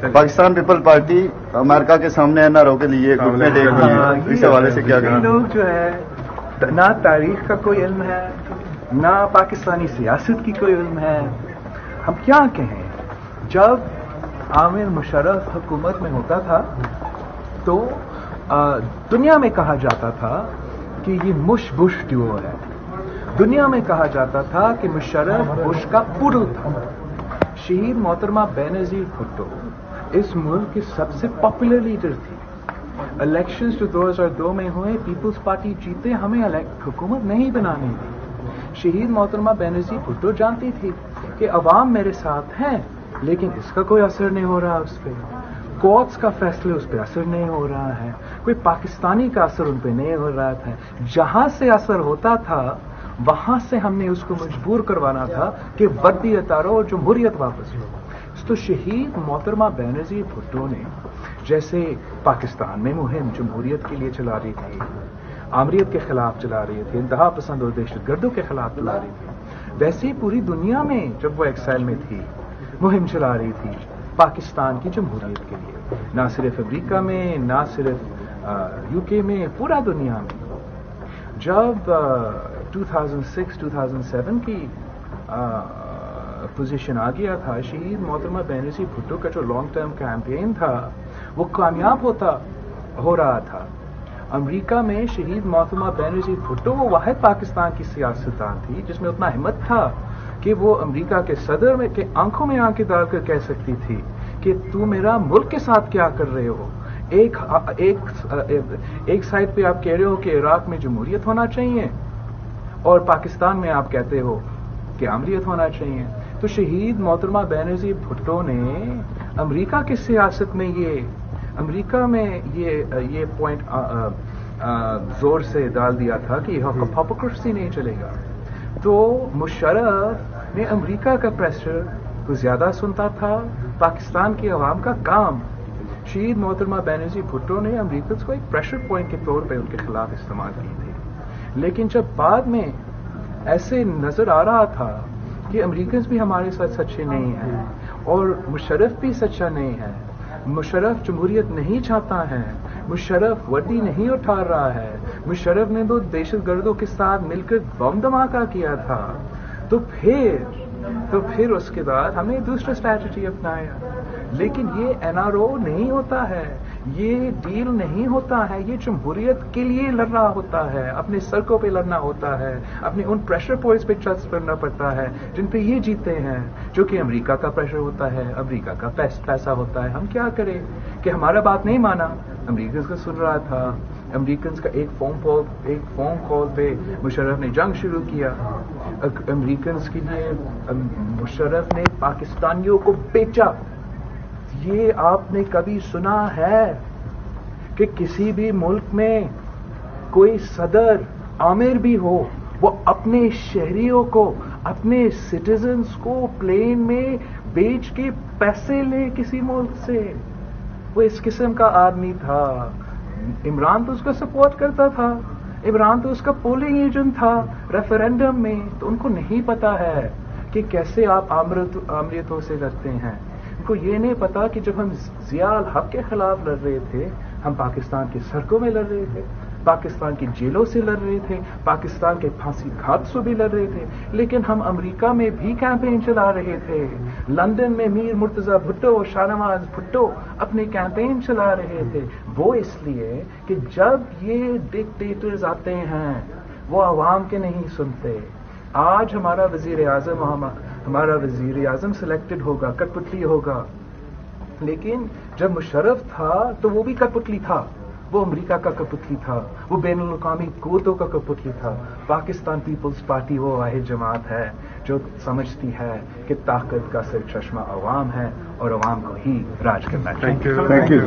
Pakistan people party America के सामने NRO के लिए घुटने टेक रही है, इस हवाले से क्या ये कहें? लोग जो है ना तारीख का कोई इल्म है, ना पाकिस्तानी सियासत की कोई इल्म है. हम क्या कहें, जब आमिर मुशर्रफ हुकूमत में होता था तो दुनिया में कहा जाता था कि ये बुश ड्यूओ है. दुनिया में कहा जाता था कि मुशर्रफ बुश का पुडल था. शहीद मोहतरमा बेनज़ीर भुट्टो इस मुल्क की सबसे पॉपुलर लीडर थी. इलेक्शंस जो 2002 में हुए, पीपल्स पार्टी जीते, हमें हुकूमत नहीं बनानी थी. शहीद मोहतरमा बेनज़ीर भुट्टो जानती थी कि अवाम मेरे साथ हैं, लेकिन इसका कोई असर नहीं हो रहा उस पर. कोर्ट्स का फैसले उस पर असर नहीं हो रहा है, कोई पाकिस्तानी का असर उन पर नहीं हो रहा था. जहां से असर होता था वहां से हमने उसको मजबूर करवाना था कि वर्दी उतारो और जमहूरियत वापस लो. तो शहीद मोहतरमा बेनज़ीर भुट्टो ने जैसे पाकिस्तान में मुहिम जमहूरियत के लिए चला रही थी, आमरीत के खिलाफ चला रही थी, इंतहा पसंद और दहशतगर्दों के खिलाफ चला रही थी, वैसे ही पूरी दुनिया में जब वो एक्साइल में थी मुहिम चला रही थी पाकिस्तान की जमहूरियत के लिए. ना सिर्फ अमेरिका में, ना सिर्फ यूके में, पूरा दुनिया में. जब 2006-2007 की पोजीशन आ गया था, शहीद मोहतरमा बेनज़ीर भुट्टो का जो लॉन्ग टर्म कैंपेन था वो कामयाब हो रहा था. अमेरिका में शहीद मोहतरमा बेनज़ीर भुट्टो वो वाहिद पाकिस्तान की सियासतदान थी जिसमें उतना हिम्मत था कि वो अमेरिका के सदर में के आंखों में आंखें डालकर कह सकती थी कि तू मेरा मुल्क के साथ क्या कर रहे हो. एक साइड पे आप कह रहे हो कि इराक में जमहूरियत होना चाहिए और पाकिस्तान में आप कहते हो कि आमरीत होना चाहिए. तो शहीद मोहतरमा बेनज़ीर भुट्टो ने अमेरिका की सियासत में अमेरिका में ये पॉइंट जोर से डाल दिया था कि हिपोक्रेसी नहीं चलेगा. तो मुशर्रफ ने अमेरिका का प्रेशर तो ज्यादा सुनता था, पाकिस्तान की अवाम का काम. शहीद मोहतरमा बेनज़ीर भुट्टो ने अमेरिकन को एक प्रेशर पॉइंट के तौर पर उनके खिलाफ इस्तेमाल की थी. लेकिन जब बाद में ऐसे नजर आ रहा था कि अमेरिकन भी हमारे साथ सच्चे नहीं हैं और मुशर्रफ भी सच्चा नहीं है, मुशर्रफ जमहूरियत नहीं चाहता है, मुशर्रफ वर्दी नहीं उठा रहा है, मुशर्रफ ने तो दहशतगर्दों के साथ मिलकर बम धमाका किया था, तो फिर उसके बाद हमने दूसरा स्ट्रैटेजी अपनाया. लेकिन ये एनआरओ नहीं होता है, ये डील नहीं होता है, ये जमहूरियत के लिए लड़ रहा होता है, अपने सड़कों पे लड़ना होता है, अपने उन प्रेशर पॉइंट्स पे ट्रस्ट करना पड़ता है जिन पे ये जीते हैं, जो कि अमेरिका का प्रेशर होता है, अमेरिका का पैसा होता है. हम क्या करें कि हमारा बात नहीं माना. अमेरिकन का सुन रहा था, अमेरिकन का एक फोन कॉल पे मुशर्रफ ने जंग शुरू किया. अमेरिकन के लिए मुशर्रफ ने पाकिस्तानियों को बेचा. ये आपने कभी सुना है कि किसी भी मुल्क में कोई सदर आमिर भी हो, वो अपने शहरियों को, अपने सिटीजन्स को प्लेन में बेच के पैसे ले किसी मुल्क से? वो इस किस्म का आदमी था. इमरान तो उसका सपोर्ट करता था, इमरान तो उसका पोलिंग एजेंट था रेफरेंडम में. तो उनको नहीं पता है कि कैसे आप आमरीतों से लड़ते हैं. उनको ये नहीं पता कि जब हम ज़िया अल हक के खिलाफ लड़ रहे थे, हम पाकिस्तान की सड़कों में लड़ रहे थे, पाकिस्तान की जेलों से लड़ रहे थे, पाकिस्तान के फांसी घाट से भी लड़ रहे थे, लेकिन हम अमेरिका में भी कैंपेन चला रहे थे. लंदन में मीर मुर्तजा भुट्टो और शाहनवाज भुट्टो अपने कैंपेन चला रहे थे. वो इसलिए कि जब ये डिक्टेटर्स आते हैं वो आवाम के नहीं सुनते. आज हमारा वजीर आजम सिलेक्टेड होगा, कठपुतली होगा, लेकिन जब मुशर्रफ था तो वो भी कठपुतली था, वो अमेरिका का कठपुतली था, वो बैनुल अक़वामी कुव्वतों का कठपुतली था. पाकिस्तान पीपल्स पार्टी वो वाहिद जमात है जो समझती है कि ताकत का सिर चश्मा अवाम है और अवाम को ही राज करना चाहिए. Thank you.